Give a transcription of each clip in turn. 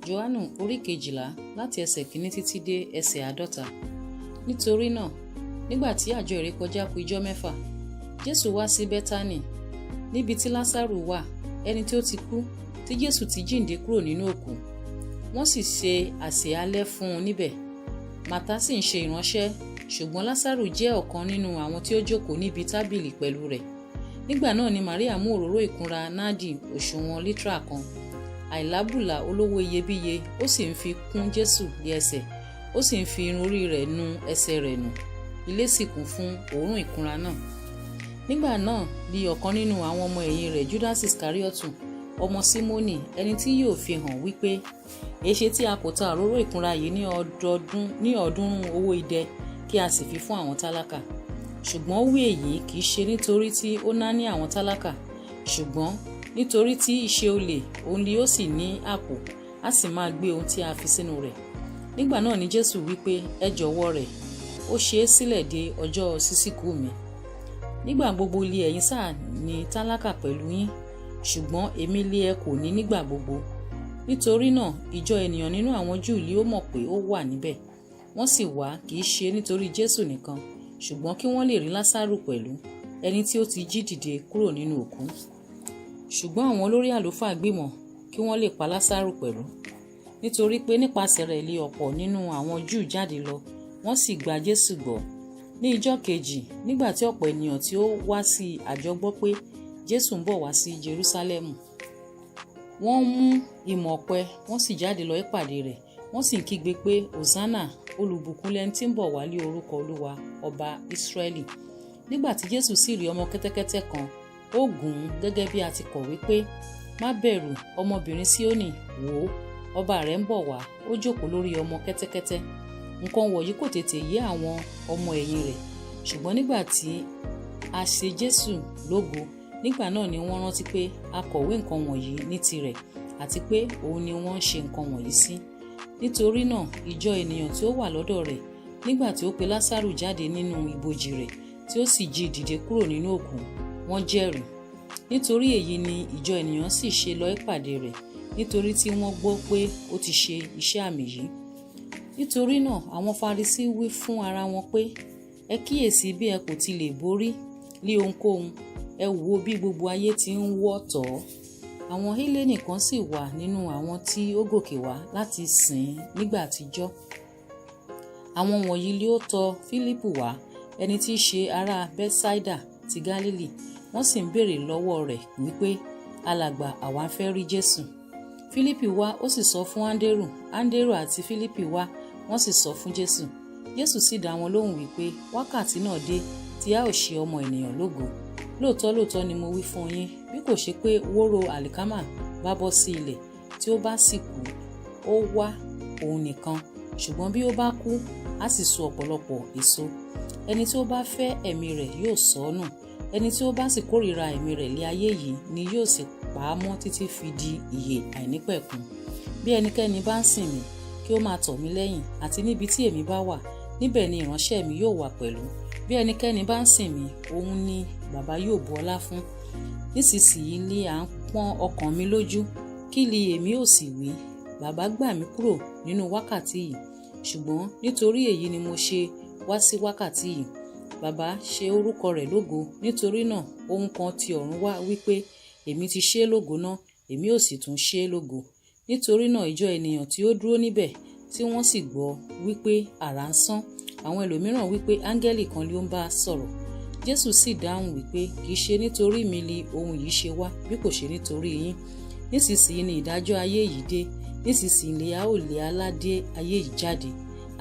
Johanu orí Kejila láti ẹsẹ̀ kìíní títí dé ẹsẹ̀ 50. Nítorí náà, nígbà tí àjọ ìrékọjá kù ijọ́ 6, Jésù wá sí Bẹ́tánì, níbi tí Lásárù wà, ẹni tí ó ti kú, tí Jésù ti jíǹde kúrò nínú òkú. Wọ́n sì ṣe àsè alẹ́ fún un níbẹ̀. Màtá sì ń ṣe ìránṣẹ́, ṣùgbọ́n Lásárù jẹ́ ọ̀kan nínú àwọn tí ó jókòó níbi tábìlì pẹ̀lú rẹ̀. Nígbà náà ni Màríà mú òróró ìkunra nádì òṣùwọ̀n lítà kan, àìlábùlà olówó iyebíye, ó sì ń fi kún Jésù ní ẹsẹ̀, ó sì ń fi irun orí rẹ̀ nu ẹsẹ̀ rẹ̀ nù. Ilé sì kún fún òórùn ìkunra náà. Nígbà náà ni ọ̀kan nínú àwọn ọmọ ẹ̀yìn rẹ̀, Judas Iskariotu, ọmọ Símónì, ẹni tí yóò fi hàn wípé, èéṣe tí a kò ta òróró ìkunra yìí ní ọ̀ọ́dúnrún owó idẹ kí a sì fi fún àwọn tálákà. Ṣùgbọ́n ó wí èyí kì í ṣe nítorí tí ó náání àwọn tálákà, ṣùgbọ́n nítorí tí ìṣe olè òun ni ó sì ní àpò, á sì máa gbé ohun tí a fi sínú rẹ̀. Nígbà náà ni Jésù wípé, ẹ jọ̀wọ́ rẹ̀, ó ṣe é sílẹ̀ de ọjọ́ sísìkú mi. Nígbà gbogbo lé ẹ̀yin sáà ní tálákà pẹ̀lú yín, ṣùgbọ́n èmi lé ẹ kò ní nígbà gbogbo. Nítorí náà ìjọ ènìyàn nínú àwọn Júù lé ó mọ̀ pé ó wà níbẹ̀. Wọ́n sì wá kì í ṣe nítorí Jésù nìkan, ṣùgbọ́n kí wọ́n lè rí Lásárù pẹ̀lú, ẹni tí ó ti jí dìde kúrò nínú òkú. Ṣùgbọ́n àwọn olórí àlùfáà gbìmọ̀ kí wọ́n lè pa Lásárù pẹ̀lú, nítorí pé nípasẹ̀ rẹ̀ lé ọ̀pọ̀ nínú àwọn Júù jáde lọ, wọ́n sì gba Jésù gbọ́. Ní ijọ́ kejì, nígbà tí ọ̀pọ̀ ènìyàn tí ó wá sí àjọ gbọ́ pé Jésù ń bọ̀ wá sí Jerúsálẹ́mù, wọ́n mú ìmọ̀ ọ̀pẹ, wọ́n sì jáde lọ ìpàdé rẹ̀, wọ́n sì ń kígbe pé, Hòsánà, olùbùkún lẹni tí ń bọ̀ wá lé orúkọ Olúwa, ọba Ísírẹ́lì. Nígbà tí Jésù sì rí ọmọ kẹ́tẹ́kẹ́tẹ́ kan, ó gùn ún gẹ́gẹ́ bí a ti kọ̀wé pé, má bẹ̀rù, ọmọbìnrin Síónì, wò ó, ọba rẹ̀ ń bọ̀ wá, ó jókòó lórí ọmọ kẹ́tẹ́kẹ́tẹ́. Nǹkan wọ̀nyí kò tètè yé àwọn ọmọ ẹ̀yìn rẹ̀, ṣùgbọ́n nígbà tí a ṣe Jésù lógo, nígbà náà ni wọ́n rántí pé a kọ̀wé nǹkan wọ̀nyí ní tirẹ̀, àti pé òun ni wọ́n ń ṣe nǹkan wọ̀nyí sí. Nítorí náà ìjọ ènìyàn tí ó wà lọ́dọ̀ rẹ̀, nígbà tí ó pe Lásárù jáde nínú ibojì rẹ̀, tí ó sì jí dìde kúrò nínú òkú, wọ́n jẹ́rìí. Nítorí èyí ni ìjọ ènìyàn sì ṣe lọ ìpàdé rẹ̀, nítorí tí wọ́n gbọ́ pé ó ti ṣe iṣẹ́ àmì yìí. Nítorí náà àwọn Farisí wí fún ara wọn pé, ẹ kíyèsí bí ẹ kò ti lè borí lé ohunkóhun, ẹ wò bí gbogbo ayé ti ń wọ́ tọ̀ ọ́. Àwọn Hélénì kan sì wà nínú àwọn tí ó gòkè wá láti sìn nígbà àtijọ́. Àwọn wọ̀nyí lé ó tọ̀ Fílípù wá, ẹni tí í ṣe ará Bẹ́tsáídà ti Gálílì, wọ́n sì ń béèrè lọ́wọ́ rẹ̀ wípé, alàgbà, àwa ń fẹ́ rí Jésù. Fílípì wá, ó sì sọ fún Áńdérù, Áńdérù àti Fílípì wá, wọ́n sì sọ fún Jésù. Jésù sì dá wọn lóhùn wípé, wákàtí náà dé tí a ó ṣe ọmọ ènìyàn lógo. Lóòótọ́ lóòótọ́ ni mo wí fún yín, bí kò ṣe pé wóró àlìkámà bá bọ́ sí ilẹ̀ tí ó bá sì kú, ó wá òun nìkan, ṣùgbọ́n bí ó bá kú, á sì so ọ̀pọ̀lọpọ̀ èso. Ẹni tí ó bá fẹ́ ẹ̀mí rẹ̀ yóò sọ ọ́ nù, ẹni tí ó bá sì kórìíra ẹ̀mí rẹ̀ lé ayé yìí ni yóò sì pa á mọ́ títí fi di ìyè àìnípẹ̀kun. Bí ẹnikẹ́ni bá ń sìn mí, kí ó máa tọ̀ mí lẹ́yìn, àti níbi tí èmi bá wà, níbẹ̀ ni ìránṣẹ́ mi yóò wà pẹ̀lú. Bí ẹnikẹ́ni bá ń sìn mí, òun ni Bàbá yóò bu ọlá fún. Nísinsìnyí ni à ń pọ́n ọkàn mi lójú, kí li èmi ò sì wí? Bàbá gbà mí kúrò nínú wákàtí yìí, ṣùgbọ́n nítorí èyí ni mo ṣe wá sí wákàtí yìí. Bàbá ṣe orúkọ rẹ̀ lógo, nítorí náà ohun kan ti ọ̀run wá wípé, èmi ti ṣe é lógo náà, èmi ò sì tún ṣe é lógo. Nítorí náà ìjọ ènìyàn tí ó dúró níbẹ̀, tí wọ́n sì gbọ́ wípé àrá ń sán, àwọn ẹlòmíràn wípé áńgẹ́lì kan ló ń bá sọ̀rọ̀. Jésù sì dáhùn wípé, kì í ṣe nítorí mi ni ohun yìí ṣe wá, bí kò ṣe nítorí yín. Nísinsìnyí ni ìdájọ́ ayé yìí dé, nísinsìnyí a ó lé aládé ayé yìí jáde.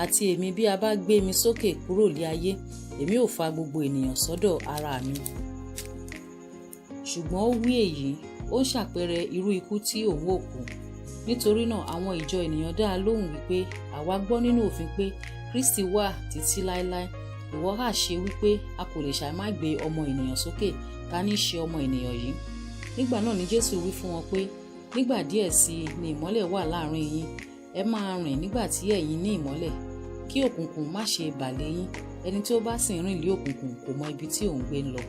Àti èmi, bí a bá gbé mi sókè kúrò lé ayé, èmi ò fa gbogbo ènìyàn sọ́dọ̀ ara mi. Ṣùgbọ́n ó wí èyí, ó ṣàpẹẹrẹ irú ikú tí òun ò kú. Nítorí náà àwọn ìjọ ènìyàn dá a lóhùn wípé, àwa gbọ́ nínú òfin pé Kristi wà títí láéláé. Ìwọ hà ṣe wípé a kò lè ṣàì má gbé ọmọ ènìyàn sókè, ta ní ṣe ọmọ ènìyàn yìí? Nígbà náà ni Jésù wí fún wọn pé, nígbà díẹ̀ sí i ni ìmọ́lẹ̀ wà láàrin yín. Ẹ máa rìn nígbà tí ẹ̀yin ní ìmọ́lẹ̀, kí òkùnkùn má ṣe bà lé yín. Ẹni tí ó bá sì ń rìn lé òkùnkùn kò mọ ibi tí òun gbé ń lọ.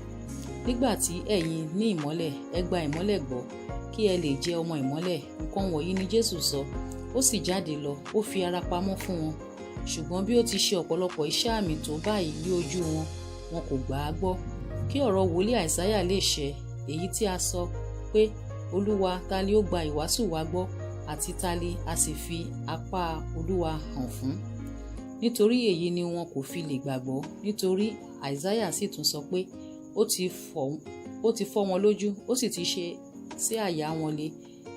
Nígbà tí ẹ̀yin ní ìmọ́lẹ̀, ẹ gba ìmọ́lẹ̀ gbọ́, kí ẹ lè jẹ́ ọmọ ìmọ́lẹ̀. Nǹkan wọ̀nyí ni Jésù sọ, ó sì jáde lọ, ó fi ara pamọ́ fún wọn. Ṣùgbọ́n bí ó ti ṣe ọ̀pọ̀lọpọ̀ iṣẹ́ àmì tó báyìí ní ojú wọn, wọn kò gbà á gbọ́. Kí ọ̀rọ̀ wòlíì Àìsáyà lè ṣẹ, èyí tí a sọ pé, Olúwa, ta li ó gba ìwàásù wa gbọ́, àti ta li a sì fi apá Olúwa hàn fún? Nítorí èyí ni wọn kò fi lè gbàgbọ́, nítorí Àìsáyà sì tún sọ pé, ó ti fọ́ wọn lójú, ó sì ti ṣe sí àyà wọn le,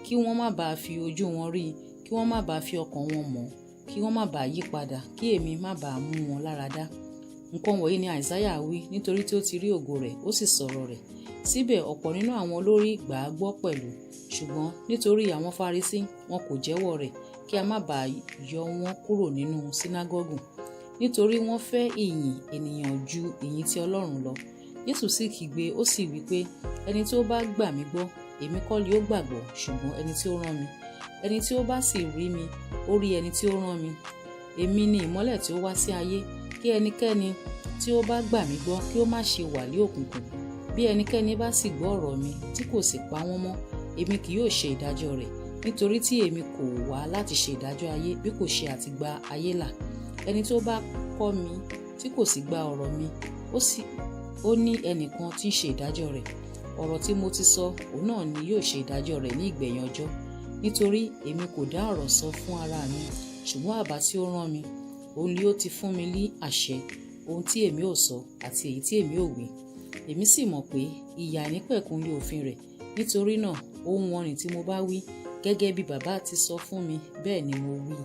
kí wọ́n má bàa fi ojú wọn rí, kí wọ́n má bàa fi ọkàn wọn mọ̀, kí wọ́n má bàa yí padà, kí èmi má bàa mú wọn lára dá. Nǹkan wọ̀nyí ni Àìsáyà wí nítorí tí ó ti rí ògo rẹ̀, ó sì sọ̀rọ̀ rẹ̀. Síbẹ̀ ọ̀pọ̀ nínú àwọn olórí gbà á gbọ́ pẹ̀lú, ṣùgbọ́n nítorí àwọn Farisí wọn kò jẹ́wọ́ rẹ̀, kí a má bàa yọ wọ́n kúrò nínú sínágọ́gù, nítorí wọ́n fẹ́ ìyìn ènìyàn ju ìyìn ti Ọlọ́run lọ. Jésù sì kígbe, ó sì wí pé, ẹni tí ó bá gbà mí gbọ́, èmi kọ́ ni ó gbàgbọ́, ṣùgbọ́n ẹni tí ó rán mi. Ẹni tí ó bá sì rí mi, ó rí ẹni tí ó rán mi. Èmi ni ìmọ́lẹ̀ tí ó wá sí ayé, kí ẹnikẹ́ni tí ó bá gbà mí gbọ́ kí ó má ṣe wà ní òkùnkùn. Bí ẹnikẹ́ni bá sì gbọ́ ọ̀rọ̀ mi tí kò sì pa wọ́n mọ́, èmi kì yóò ṣe ìdájọ́ rẹ̀, nítorí tí èmi kò wá láti ṣe ìdájọ́ ayé bí kò ṣe àti gba ayé là. Ẹni tí ó bá kọ̀ mí tí kò sì gba ọ̀rọ̀ mi, ó ní ẹnìkan tí ń ṣe ìdájọ́ rẹ̀. Ọ̀rọ̀ tí mo ti sọ, òun náà ni yóò ṣe ìdájọ́ rẹ̀ ní ìgbẹ̀yìn ọjọ́. Nítorí èmi kò dá ọ̀rọ̀ sọ fún ara mi, ṣùgbọ́n Baba tí ó rán mi, òun ni ó ti fún mi ní àṣẹ ohun tí èmi ò sọ àti èyí tí èmi ò wí. Èmi sì mọ̀ pé ìyà àìnípẹ̀kun ni òfin rẹ̀. Nítorí náà ohun wọ̀nnì tí mo bá wí, gẹ́gẹ́ bí Baba ti sọ fún mi, bẹ́ẹ̀ ni mo wí.